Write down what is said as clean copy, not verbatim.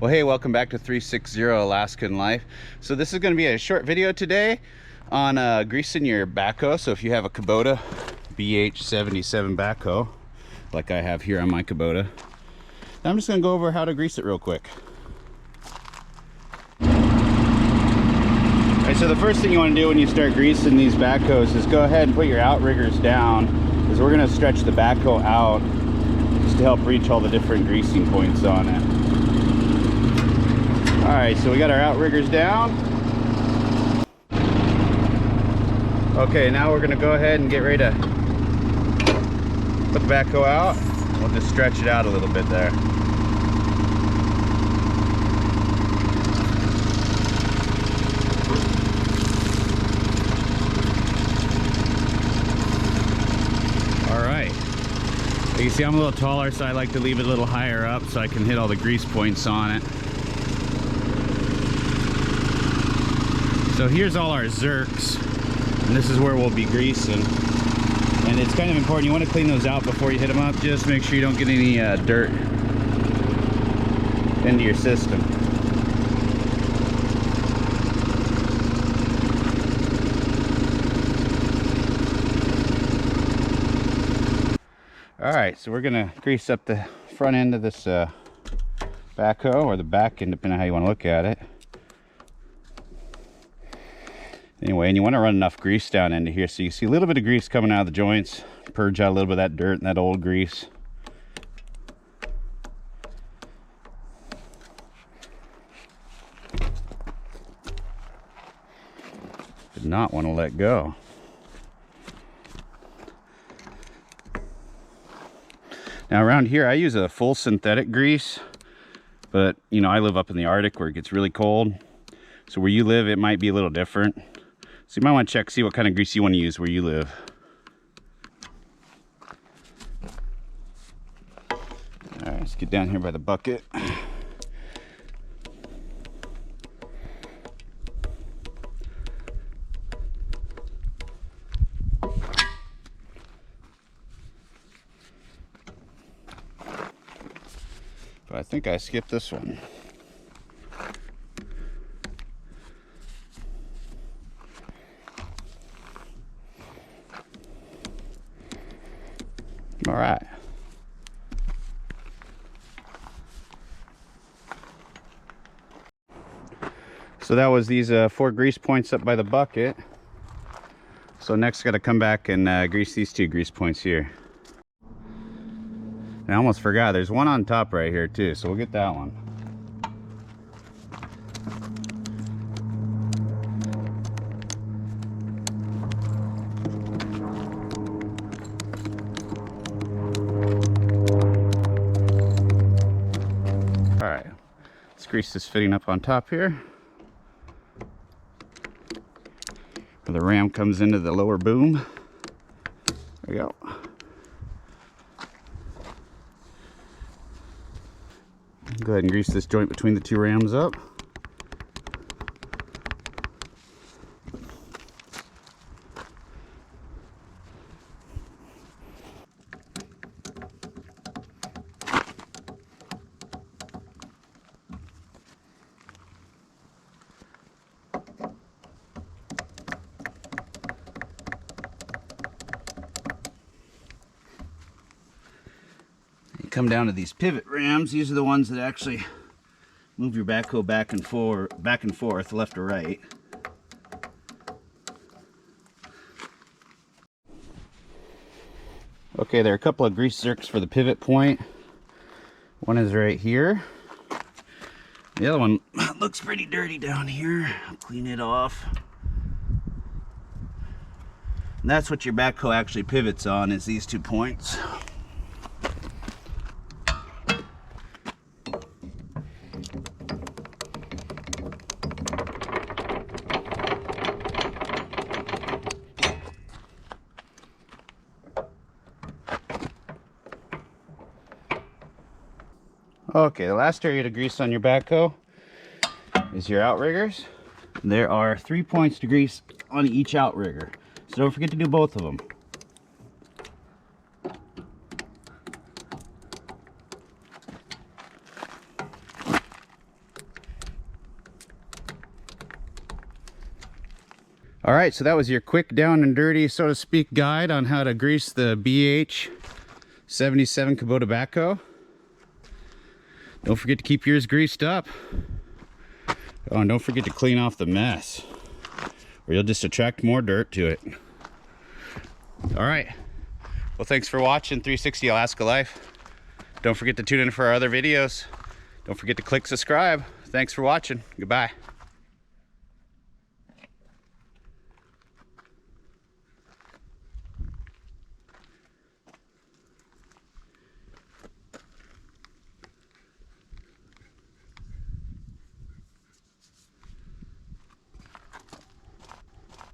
Well, hey, welcome back to 360 Alaskan Life. So this is going to be a short video today on greasing your backhoe. So if you have a Kubota BH77 Backhoe, like I have here on my Kubota, I'm just going to go over how to grease it real quick. Alright, so the first thing you want to do when you start greasing these backhoes is go ahead and put your outriggers down, because we're going to stretch the backhoe out just to help reach all the different greasing points on it. Alright, so we got our outriggers down. Okay, now we're going to go ahead and get ready to put the backhoe out. We'll just stretch it out a little bit there. Alright, you see I'm a little taller, so I like to leave it a little higher up so I can hit all the grease points on it. So here's all our zerks, and this is where we'll be greasing. And it's kind of important, you want to clean those out before you hit them up. Just make sure you don't get any dirt into your system. Alright, so we're going to grease up the front end of this backhoe, or the back end, depending on how you want to look at it. Anyway, and you want to run enough grease down into here so you see a little bit of grease coming out of the joints, purge out a little bit of that dirt and that old grease. Did not want to let go. Now around here I use a full synthetic grease, but you know, I live up in the Arctic where it gets really cold. So where you live it might be a little different. So you might want to check, see what kind of grease you want to use where you live. Alright, let's get down here by the bucket. But I think I skipped this one. All right. So that was these 4 grease points up by the bucket. So next got to come back and grease these 2 grease points here. And I almost forgot, there's one on top right here too, so we'll get that one. Alright, let's grease this fitting up on top here, where the ram comes into the lower boom. There we go. Go ahead and grease this joint between the 2 rams up. Come down to these pivot rams. These are the ones that actually move your backhoe back and forth, left or right. Okay, there are a couple of grease zerks for the pivot point. One is right here. The other one looks pretty dirty down here. I'll clean it off. And that's what your backhoe actually pivots on, is these 2 points. Okay, the last area to grease on your backhoe is your outriggers. There are 3 points to grease on each outrigger, so don't forget to do both of them. All right, so that was your quick down and dirty, so to speak, guide on how to grease the BH77 Kubota Backhoe. Don't forget to keep yours greased up. Oh, and don't forget to clean off the mess, or you'll just attract more dirt to it. All right, well, thanks for watching 360 Alaska Life. Don't forget to tune in for our other videos. Don't forget to click subscribe. Thanks for watching. Goodbye.